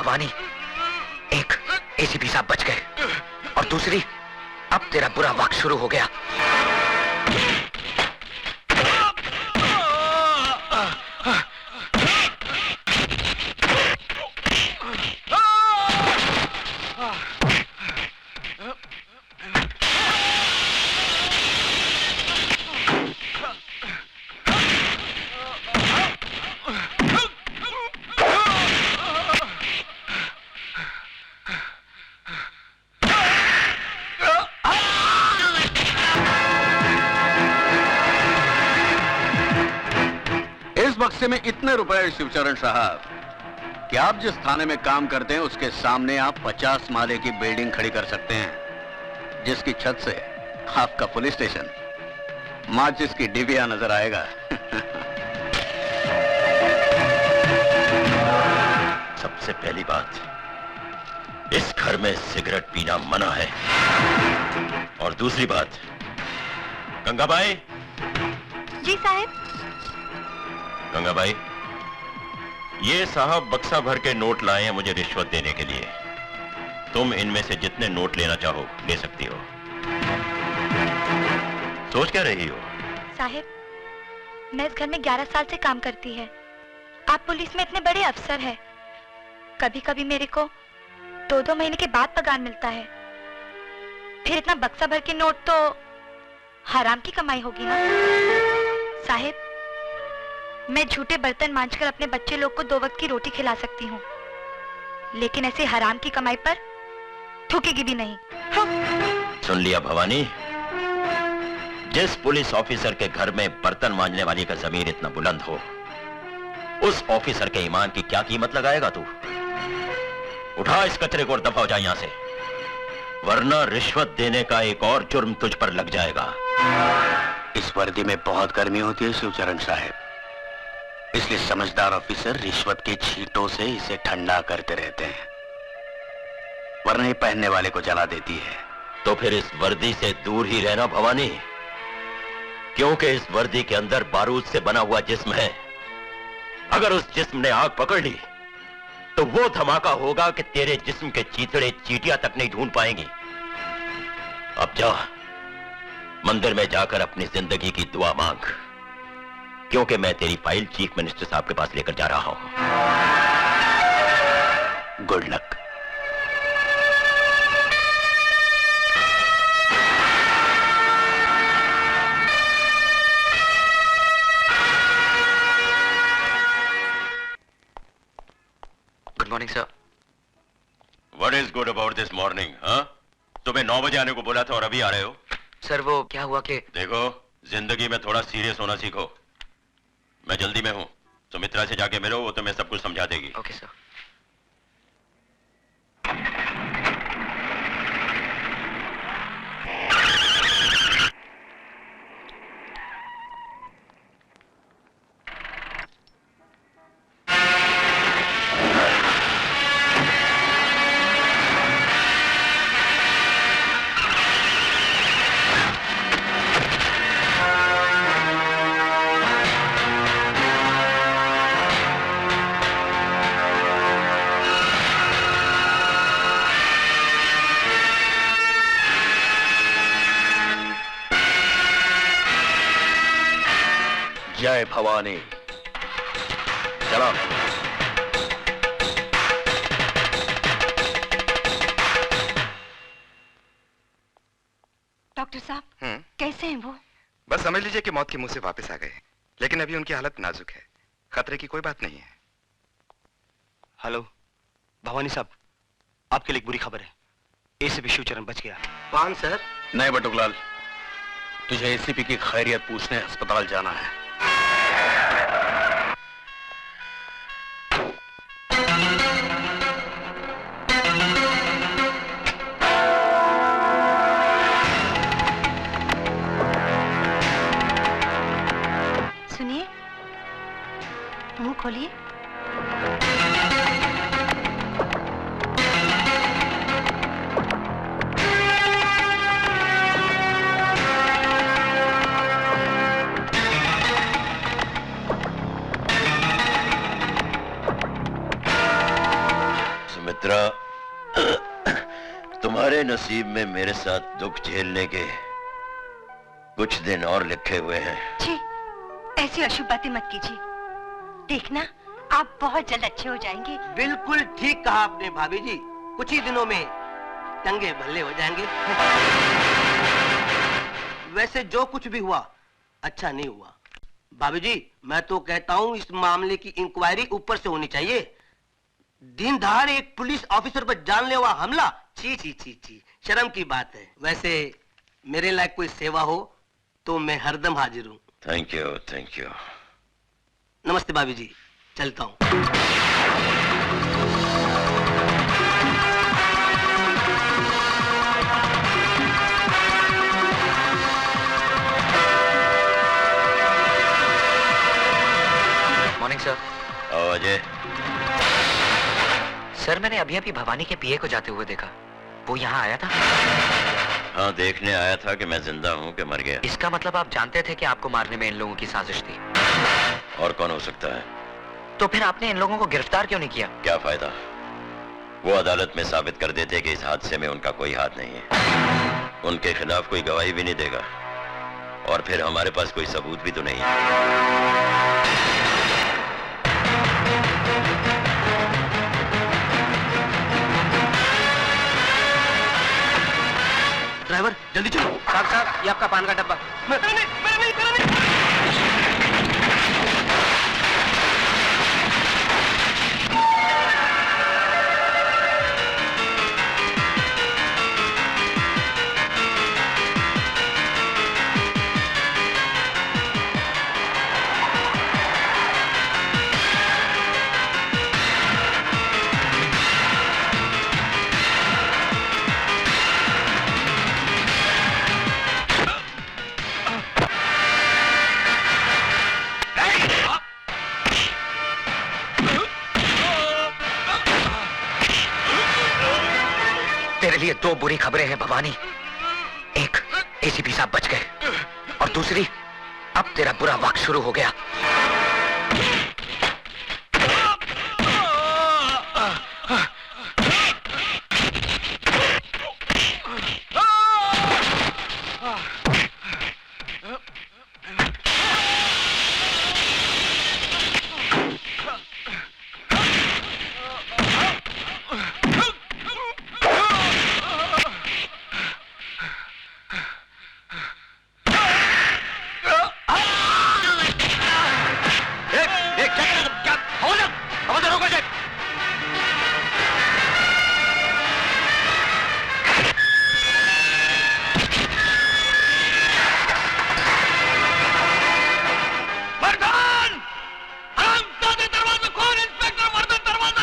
भवानी, एक एसीपी साहब बच गए और दूसरी, अब तेरा बुरा वक्त शुरू हो गया। बक्से में इतने रुपए शिवचरण साहब कि आप जिस थाने में काम करते हैं उसके सामने आप 50 माले की बिल्डिंग खड़ी कर सकते हैं, जिसकी छत से आपका पुलिस स्टेशन माचिस की डिबिया नजर आएगा। सबसे पहली बात, इस घर में सिगरेट पीना मना है। और दूसरी बात, गंगाबाई। जी साहब। गंगाबाई, ये साहब बक्सा भर के नोट लाए हैं मुझे रिश्वत देने के लिए। तुम इनमें से जितने नोट लेना चाहो ले सकती हो। सोच क्या रही हो? साहब, मैं इस घर में 11 साल से काम करती है। आप पुलिस में इतने बड़े अफसर हैं। कभी कभी मेरे को 2-2 महीने के बाद पगार मिलता है। फिर इतना बक्सा भर के नोट तो हराम की कमाई होगी ना। साहब, मैं झूठे बर्तन मांजकर अपने बच्चे लोग को 2 वक्त की रोटी खिला सकती हूँ, लेकिन ऐसे हराम की कमाई पर थूकेगी भी नहीं। हाँ। सुन लिया भवानी, जिस पुलिस ऑफिसर के घर में बर्तन मांजने वाली का जमीर इतना बुलंद हो, उस ऑफिसर के ईमान की क्या कीमत लगाएगा तू? उठा इस कचरे को और दफा हो जा यहां से, वरना रिश्वत देने का एक और जुर्म तुझ पर लग जाएगा। इस वर्दी में बहुत गर्मी होती है शिवचरण साहब, इसलिए समझदार ऑफिसर रिश्वत के छींटों से इसे ठंडा करते रहते हैं, वरना ये पहनने वाले को जला देती है। तो फिर इस वर्दी से दूर ही रहना भवानी, क्योंकि इस वर्दी के अंदर बारूद से बना हुआ जिस्म है। अगर उस जिस्म ने आग पकड़ ली तो वो धमाका होगा कि तेरे जिस्म के चीथड़े चींटियां तक नहीं ढूंढ पाएंगी। अब जा, मंदिर में जाकर अपनी जिंदगी की दुआ मांग, क्योंकि मैं तेरी फाइल चीफ मिनिस्टर साहब के पास लेकर जा रहा हूं। Good luck. Good morning sir. What is good about this morning? हाँ? सुबह 9 बजे आने को बोला था और अभी आ रहे हो? सर वो क्या हुआ कि देखो, जिंदगी में थोड़ा सीरियस होना सीखो। मैं जल्दी में हूं, सुमित्रा से जाके मिलो, वो तुम्हें सब कुछ समझा देगी। Okay sir. जय भवानी। चलो। डॉक्टर साहब, कैसे हैं वो? बस समझ लीजिए कि मौत के मुंह से वापस आ गए, लेकिन अभी उनकी हालत नाजुक है। खतरे की कोई बात नहीं है। हेलो भवानी साहब, आपके लिए एक बुरी खबर है। एसीपी शिवचरण बच गया। कौन सर? नहीं बटुकलाल, तुझे एसीपी की खैरियत पूछने अस्पताल जाना है। सुनिए, मुंह खोलिए। सुमित्रा, तुम्हारे नसीब में मेरे साथ दुख झेलने के कुछ दिन और लिखे हुए हैं। छी, ऐसी अशुभ बातें मत कीजिए। देखना, आप बहुत जल्द अच्छे हो जाएंगे। बिल्कुल ठीक कहा आपने भाभी जी, कुछ ही दिनों में चंगे भले हो जाएंगे। वैसे जो कुछ भी हुआ अच्छा नहीं हुआ भाभी जी। मैं तो कहता हूँ इस मामले की इंक्वायरी ऊपर से होनी चाहिए। दिन दहाड़े एक पुलिस ऑफिसर पर जानलेवा हमला, छी छी छी छी, शर्म की बात है। वैसे मेरे लायक कोई सेवा हो तो मैं हरदम हाजिर हूँ। Thank you, thank you. नमस्ते भाभी जी, चलता हूँ। Morning sir. आओ अजय। सर, मैंने अभी अभी भवानी के पीए को जाते हुए देखा। वो यहाँ आया था? हाँ, देखने आया था कि मैं जिंदा हूँ कि मर गया। इसका मतलब आप जानते थे कि आपको मारने में इन लोगों की साजिश थी? और कौन हो सकता है? तो फिर आपने इन लोगों को गिरफ्तार क्यों नहीं किया? क्या फायदा? वो अदालत में साबित कर देते कि इस हादसे में उनका कोई हाथ नहीं है। उनके खिलाफ कोई गवाही भी नहीं देगा, और फिर हमारे पास कोई सबूत भी तो नहीं है। ड्राइवर जल्दी चलो। साहब, ये आपका पान का डब्बा। मेरा नहीं। तेरे लिए दो बुरी खबरें हैं भवानी। एक, एसीपी साहब बच गए, और दूसरी, अब तेरा बुरा वक्त शुरू हो गया।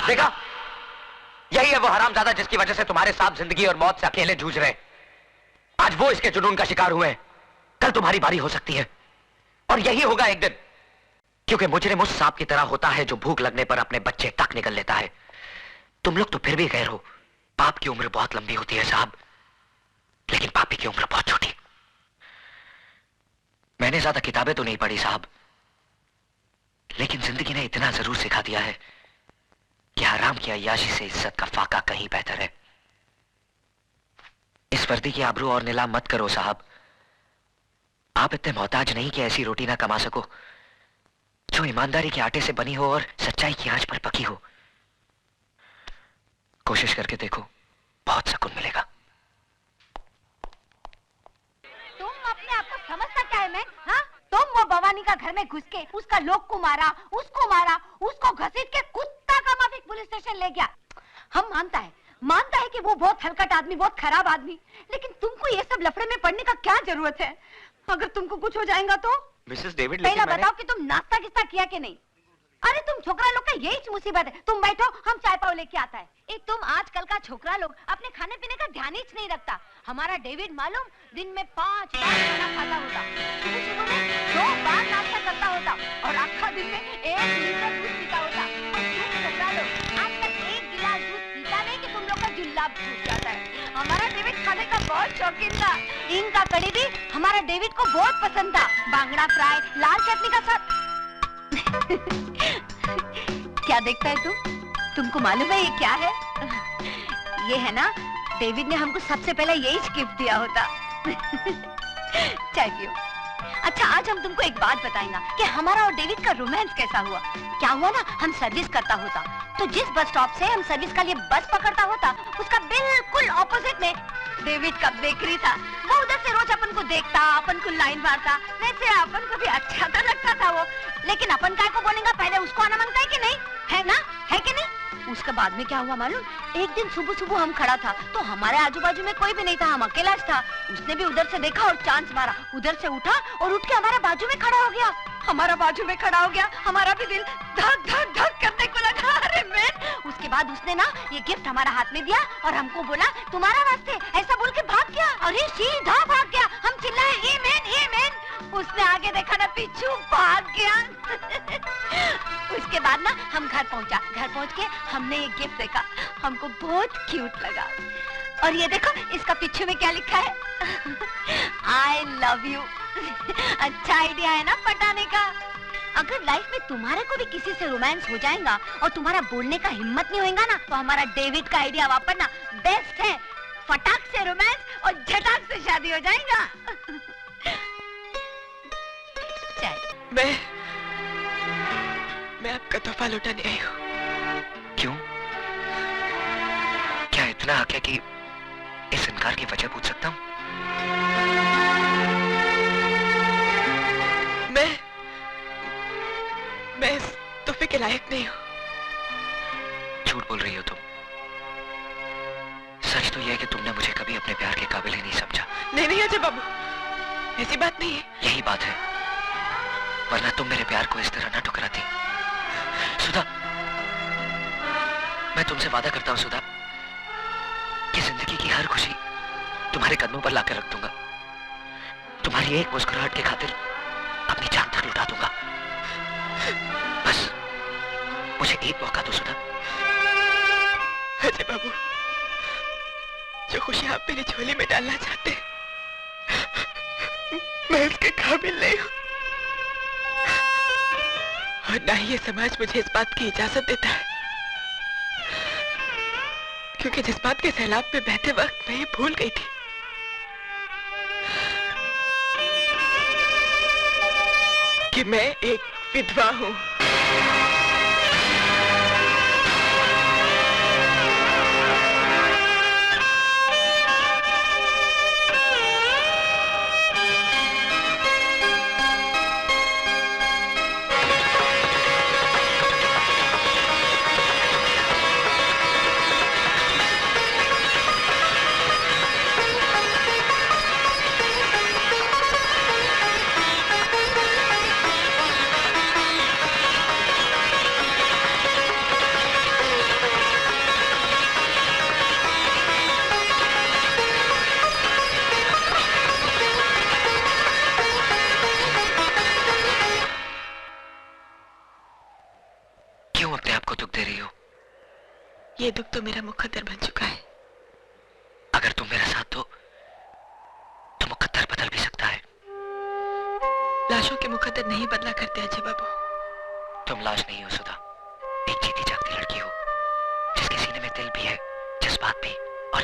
देखा, यही है वो हरामजादा जिसकी वजह से तुम्हारे साथ जिंदगी और मौत से अकेले जूझ रहे। आज वो इसके जुनून का शिकार हुए हैं, कल तुम्हारी बारी हो सकती है, और यही होगा एक दिन। क्योंकि मुजरिम उस सांप की तरह होता है जो भूख लगने पर अपने बच्चे तक निकल लेता है। तुम लोग तो फिर भी गैर हो। पाप की उम्र बहुत लंबी होती है साहब, लेकिन पापी की उम्र बहुत छोटी। मैंने ज्यादा किताबें तो नहीं पढ़ी साहब, लेकिन जिंदगी ने इतना जरूर सिखा दिया है कि हराम की अय्याशी से इज्जत का फाका कहीं बेहतर है। इस वर्दी की आबरू और नीलाम मत करो साहब। आप इतने मोहताज नहीं कि ऐसी रोटी ना कमा सको जो ईमानदारी के आटे से बनी हो और सच्चाई की आंच पर पकी हो। कोशिश करके देखो, बहुत सुकून मिलेगा। तुम अपने आप को समझता क्या है? मैं हाँ, तुम वो भवानी का घर में घुस के उसका लोग को मारा, उसको घसीट के कुत्ता का माफिक पुलिस स्टेशन ले गया। हम मानता है कि वो बहुत हलकट आदमी, बहुत खराब आदमी, लेकिन तुमको ये सब लफड़े में पड़ने का क्या जरूरत है? अगर तुमको कुछ हो जाएगा तो? मिसेस डेविड, पहला बताओ कि तुम नाश्ता किस्ता किया कि नहीं? अरे तुम छोकरा लोग का यही मुसीबत है। तुम बैठो, हम चाय पाव लेके आता है। तुम आजकल का छोकरा लोग अपने खाने पीने का ध्यान ही नहीं रखता। हमारा डेविड मालूम दिन में 5 बार खाना खाता होता, सुबह में 2 बार नाश्ता करता होता, और आखा दिन में 1 लीटर दूध पीता होता। और तुम छोकरा लोग आज तक 1 गिलास दूध पीता नहीं कि तुम लोग का जुल्लाब छूट जाता है। हमारा डेविड खाने का बहुत शौकीन था। इनका कड़ी भी हमारा डेविड को बहुत पसंद था। बांगड़ा फ्राई, लाल चटनी का साथ। क्या देखता है तुमको मालूम है ये क्या है? ये है ना, डेविड ने हमको सबसे पहले यही गिफ्ट दिया होता। चाहिए। अच्छा, आज हम तुमको एक बात बताएंगे कि हमारा और डेविड का रोमांस कैसा हुआ। क्या हुआ ना, हम सर्विस करता होता तो जिस बस स्टॉप से हम सर्विस का लिए बस पकड़ता होता, उसका बिल्कुल ऑपोजिट में डेविड का बेकरी था। वो उधर से रोज अपन को देखता, अपन को लाइन मारता, वैसे अपन को भी अच्छा तो लगता था वो। लेकिन अपन काय को बोलेंगे, पहले उसको आना मांगता है कि नहीं, है ना, है कि नहीं? उसके बाद में क्या हुआ मालूम, एक दिन सुबह सुबह हम खड़ा था तो हमारे आजू बाजू में कोई भी नहीं था, हम अकेला था। उसने भी उधर से देखा और चांस मारा, उधर से उठा और उठ के हमारे बाजू में खड़ा हो गया। हमारा बाजू में खड़ा हो गया, हमारा भी दिल धक धक धक करने को लगा। अरे मैन, उसके बाद उसने ना ये गिफ्ट हमारा हाथ में दिया और हमको बोला तुम्हारा वास्ते, ऐसा बोल के भाग गया। अरे सीधा भाग गया, हम चिल्लाए ए मैन ए मैन। उसने आगे देखा ना, पीछू भाग गया। उसके बाद ना हम घर पहुंचा, घर पहुंच के हमने ये गिफ्ट देखा, हमको बहुत क्यूट लगा। और ये देखो इसका पीछे में क्या लिखा है, आई लव यू। अच्छा आइडिया है ना पटाने का। अगर लाइफ में तुम्हारे को भी किसी से रोमांस हो जाएगा और तुम्हारा बोलने का हिम्मत नहीं होगा ना, तो हमारा डेविड का आइडिया वापरना बेस्ट है। फटाक से रोमांस और झटाक से शादी हो जाएगा। मैं आपका तोहफा लौटाने आई हूँ। क्यों? क्या इतना हक है कि इस इनकार की वजह पूछ सकता हूँ? मैं इस तोहफे के लायक नहीं हूँ। झूठ बोल रही हो तुम। सच तो यह है कि तुमने मुझे कभी अपने प्यार के काबिल ही नहीं समझा। नहीं अजय बाबू, ऐसी बात नहीं है। यही बात है, वरना तुम मेरे प्यार को इस तरह ना ठुकराती। सुधा, मैं तुमसे वादा करता हूं सुधा, कि जिंदगी की हर खुशी तुम्हारे कदमों पर लाकर रख दूंगा। तुम्हारी एक मुस्कुराहट की खातिर अपनी जान तक लुटा दूंगा। बस मुझे एक मौका दो सुधा। अजय बाबू, जो खुशी आप मेरी झोली में डालना चाहते हैं, मैं उसके काबिल नहीं हूँ। और ना ही ये समाज मुझे इस बात की इजाजत देता है, क्योंकि जज्बात के सैलाब में बहते वक्त मैं ये भूल गई थी कि मैं एक विधवा हूँ। ये दुख तो मेरा मुकद्दर बन चुका है। अगर तुम मेरा साथ दो तो मुकद्दर बदल भी सकता है। लाशों के मुकद्दर नहीं बदला करते अजय बाबू। तुम लाश नहीं हो सुधा, एक जीती जागती लड़की हो, जिसके सीने में दिल भी है, जज्बात भी और